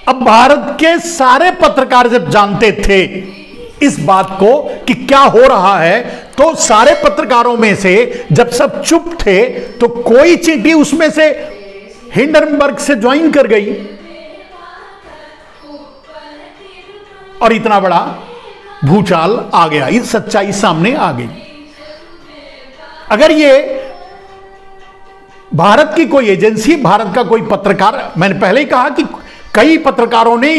अब भारत के सारे पत्रकार जब जानते थे इस बात को कि क्या हो रहा है, तो सारे पत्रकारों में से जब सब चुप थे तो कोई चींटी उसमें से हिंडनबर्ग से ज्वाइन कर गई और इतना बड़ा भूचाल आ गया, इस सच्चाई सामने आ गई। अगर ये भारत की कोई एजेंसी, भारत का कोई पत्रकार, मैंने पहले ही कहा कि कई पत्रकारों ने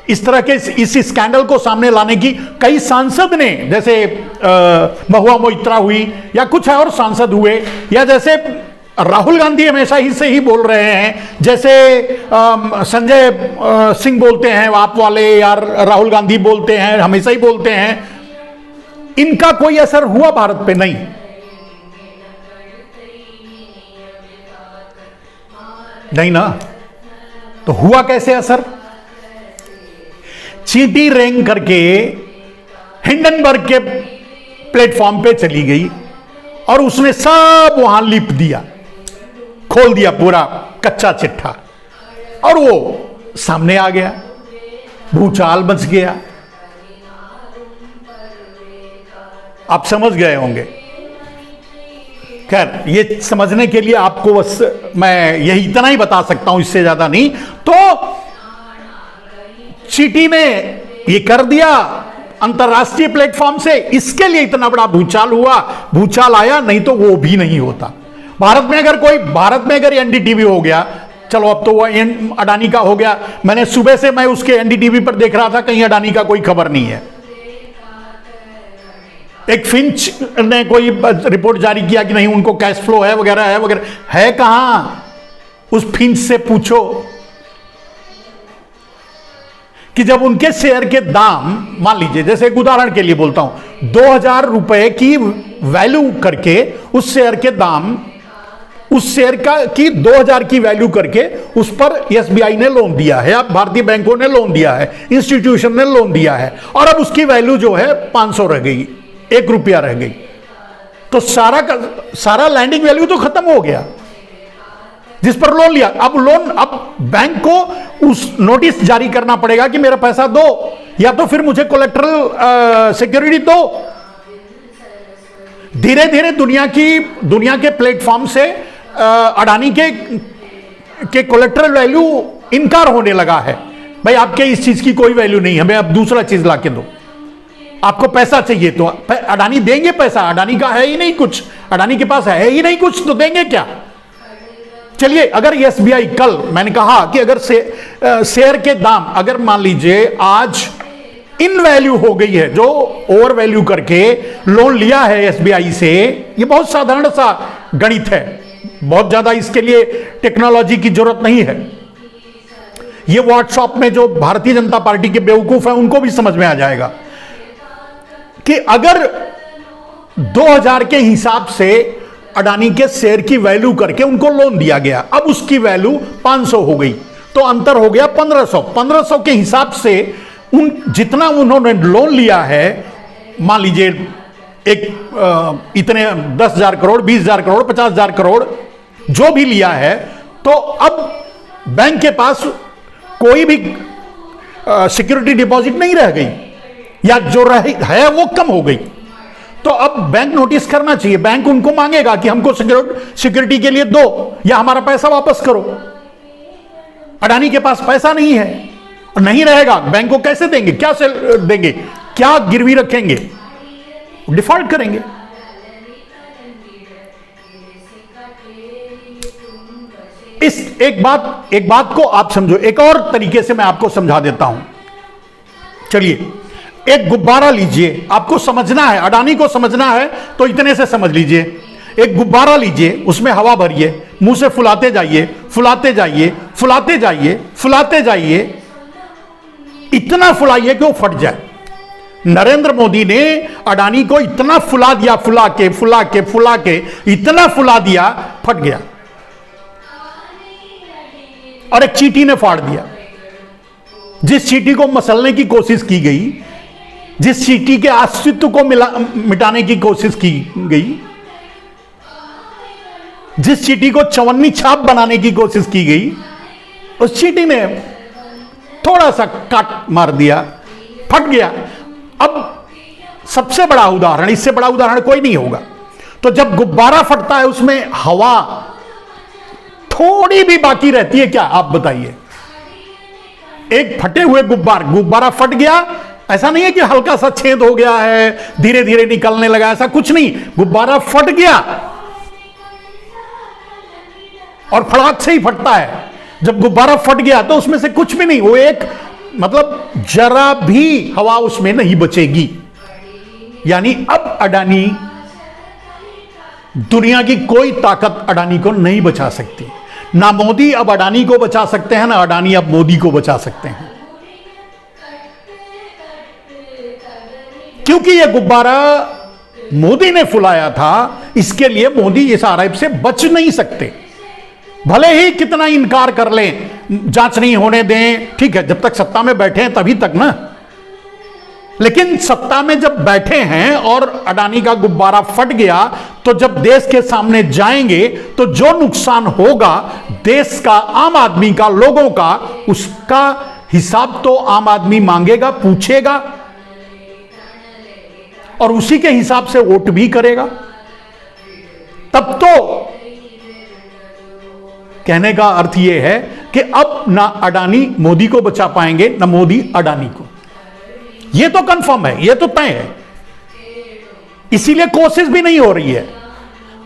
इस तरह के इस स्कैंडल को सामने लाने की, कई सांसद ने, जैसे महुआ मोइत्रा हुई या कुछ और सांसद हुए, या जैसे राहुल गांधी हमेशा ही से ही बोल रहे हैं, जैसे संजय सिंह बोलते हैं आप वाले, यार राहुल गांधी बोलते हैं, हमेशा ही बोलते हैं। इनका कोई असर हुआ भारत पे? नहीं। नहीं ना, तो हुआ कैसे असर? चींटी रेंग करके हिंडनबर्ग के प्लेटफॉर्म पे चली गई और उसने सब वहां लिप दिया, खोल दिया पूरा कच्चा चिट्ठा, और वो सामने आ गया, भूचाल मच गया। आप समझ गए होंगे। खैर, ये समझने के लिए आपको बस मैं यही इतना ही बता सकता हूं, इससे ज्यादा नहीं। तो चींटी ने ये कर दिया अंतरराष्ट्रीय प्लेटफॉर्म से, इसके लिए इतना बड़ा भूचाल हुआ, भूचाल आया, नहीं तो वो भी नहीं होता। भारत में अगर एनडीटीवी हो गया, चलो अब तो वो अडानी का हो गया, मैंने सुबह से मैं उसके एनडीटीवी पर देख रहा था, कहीं अडानी का कोई खबर नहीं है। एक फिंच ने कोई रिपोर्ट जारी किया कि नहीं उनको कैश फ्लो है वगैरह है कहां? उस फिंच से पूछो कि जब उनके शेयर के दाम, मान लीजिए, जैसे एक उदाहरण के लिए बोलता हूं, 2000 रुपए की वैल्यू करके उस शेयर के दाम, उस शेयर की 2000 की वैल्यू करके उस पर एसबीआई ने लोन दिया है, अब भारतीय बैंकों ने लोन दिया है, इंस्टीट्यूशन ने लोन दिया है, और अब उसकी वैल्यू जो है 500 रह गई, 1 रुपया रह गई, तो सारा का सारा लैंडिंग वैल्यू तो खत्म हो गया जिस पर लोन लिया। अब बैंक को उस नोटिस जारी करना पड़ेगा कि मेरा पैसा दो, या तो फिर मुझे कोलेटरल सिक्योरिटी दो। धीरे धीरे दुनिया के प्लेटफॉर्म से अडानी के कोलेटरल वैल्यू इनकार होने लगा है। भाई आपके इस चीज की कोई वैल्यू नहीं, हमें अब दूसरा चीज लाके दो। आपको पैसा चाहिए तो अडानी देंगे पैसा, अडानी का है ही नहीं कुछ, अडानी के पास है ही नहीं कुछ, तो देंगे क्या? चलिए, अगर एसबीआई कल, मैंने कहा कि अगर शेयर के दाम अगर मान लीजिए आज इन वैल्यू हो गई है, जो ओवर वैल्यू करके लोन लिया है एसबीआई से, ये बहुत साधारण सा गणित है, बहुत ज्यादा इसके लिए टेक्नोलॉजी की जरूरत नहीं है। ये व्हाट्सएप में जो भारतीय जनता पार्टी के बेवकूफ है उनको भी समझ में आ जाएगा कि अगर 2000 के हिसाब से अडानी के शेयर की वैल्यू करके उनको लोन दिया गया, अब उसकी वैल्यू 500 हो गई, तो अंतर हो गया 1500 के हिसाब से जितना उन्होंने लोन लिया है, मान लीजिए इतने 10,000 करोड़, 20,000 करोड़, 50,000 करोड़ जो भी लिया है, तो अब बैंक के पास कोई भी सिक्योरिटी डिपॉजिट नहीं रह गई, या जो है वो कम हो गई। तो अब बैंक नोटिस करना चाहिए, बैंक उनको मांगेगा कि हमको सिक्योरिटी के लिए दो या हमारा पैसा वापस करो। अडानी के पास पैसा नहीं है, नहीं रहेगा, बैंक को कैसे देंगे, क्या से देंगे, क्या गिरवी रखेंगे? डिफॉल्ट करेंगे। एक बात को आप समझो, एक और तरीके से मैं आपको समझा देता हूं। चलिए, एक गुब्बारा लीजिए, आपको समझना है, अडानी को समझना है तो इतने से समझ लीजिए। एक गुब्बारा लीजिए, उसमें हवा भरिए, मुंह से फुलाते जाइए, फुलाते जाइए, फुलाते जाइए, फुलाते जाइए, इतना फुलाइए कि वो फट जाए। नरेंद्र मोदी ने अडानी को इतना फुला दिया, फुला के इतना फुला दिया, फट गया, और एक चींटी ने फाड़ दिया। जिस चींटी को मसलने की कोशिश की गई, जिस चींटी के अस्तित्व को मिटाने की कोशिश की गई, जिस चींटी को चवन्नी छाप बनाने की कोशिश की गई, उस चींटी ने थोड़ा सा काट मार दिया, फट गया। अब सबसे बड़ा उदाहरण, इससे बड़ा उदाहरण कोई नहीं होगा। तो जब गुब्बारा फटता है उसमें हवा थोड़ी भी बाकी रहती है क्या? आप बताइए। एक फटे हुए गुब्बारा फट गया, ऐसा नहीं है कि हल्का सा छेद हो गया है, धीरे धीरे निकलने लगा, ऐसा कुछ नहीं। गुब्बारा फट गया और फड़ाक से ही फटता है। जब गुब्बारा फट गया तो उसमें से कुछ भी नहीं, वो एक मतलब जरा भी हवा उसमें नहीं बचेगी। यानी अब अडानी, दुनिया की कोई ताकत अडानी को नहीं बचा सकती। ना मोदी अब अडानी को बचा सकते हैं, ना अडानी अब मोदी को बचा सकते हैं। क्योंकि यह गुब्बारा मोदी ने फुलाया था, इसके लिए मोदी इस आरोप से बच नहीं सकते। भले ही कितना इनकार कर लें, जांच नहीं होने दें, ठीक है, जब तक सत्ता में बैठे हैं तभी तक ना। लेकिन सत्ता में जब बैठे हैं और अडानी का गुब्बारा फट गया, तो जब देश के सामने जाएंगे तो जो नुकसान होगा देश का, आम आदमी का, लोगों का, उसका हिसाब तो आम आदमी मांगेगा, पूछेगा और उसी के हिसाब से वोट भी करेगा। तब तो कहने का अर्थ यह है कि अब ना अडानी मोदी को बचा पाएंगे, ना मोदी अडानी को। यह तो कंफर्म है, यह तो तय है। इसीलिए कोशिश भी नहीं हो रही है।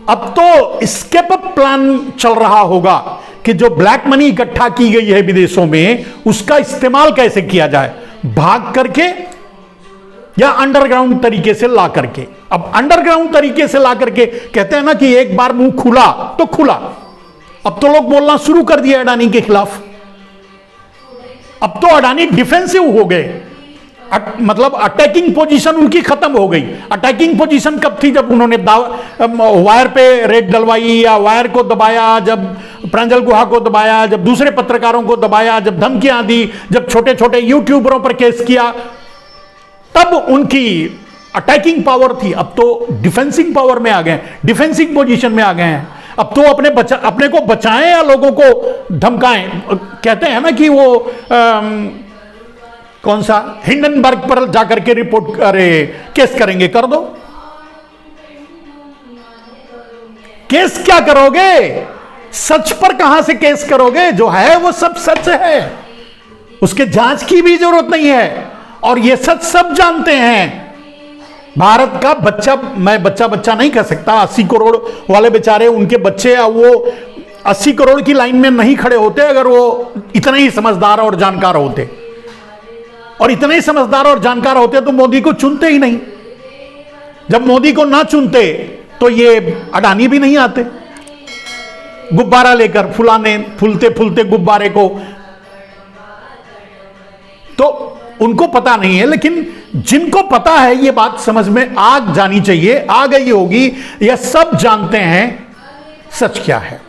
अब तो स्केप अप प्लान चल रहा होगा कि जो ब्लैक मनी इकट्ठा की गई है विदेशों में, उसका इस्तेमाल कैसे किया जाए, भाग करके या अंडरग्राउंड तरीके से ला करके। अब अंडरग्राउंड तरीके से ला करके कहते हैं ना कि एक बार मुंह खुला तो खुला। अब तो लोग बोलना शुरू कर दिया अडानी के खिलाफ। अब तो अडानी डिफेंसिव हो गए, मतलब अटैकिंग पोजीशन उनकी खत्म हो गई। अटैकिंग पोजीशन कब थी? जब उन्होंने वायर पे रेड डलवाई या वायर को दबाया, जब प्रांजल गुहा को दबाया, जब दूसरे पत्रकारों को दबाया, जब धमकियां दी, जब छोटे छोटे यूट्यूबरों पर केस किया, तब उनकी अटैकिंग पावर थी। अब तो डिफेंसिंग पावर में आ गए, डिफेंसिंग पोजीशन में आ गए हैं। अब तो अपने को बचाएं या लोगों को धमकाएं। कहते हैं ना कि वो कौन सा हिंडनबर्ग पर जाकर के रिपोर्ट करे, केस करेंगे, कर दो। केस क्या करोगे? सच पर कहां से केस करोगे? जो है वो सब सच है, उसके जांच की भी जरूरत नहीं है। और ये सच सब जानते हैं। भारत का बच्चा, मैं बच्चा नहीं कह सकता, 80 करोड़ वाले बेचारे, उनके बच्चे, वो 80 करोड़ की लाइन में नहीं खड़े होते अगर वो इतने ही समझदार और जानकार होते। और इतने ही समझदार और जानकार होते तो मोदी को चुनते ही नहीं। जब मोदी को ना चुनते तो ये अडानी भी नहीं आते गुब्बारा लेकर फुलाने, फूलते फूलते गुब्बारे को। तो उनको पता नहीं है, लेकिन जिनको पता है ये बात समझ में आ जानी चाहिए, आ गई होगी। यह सब जानते हैं सच क्या है।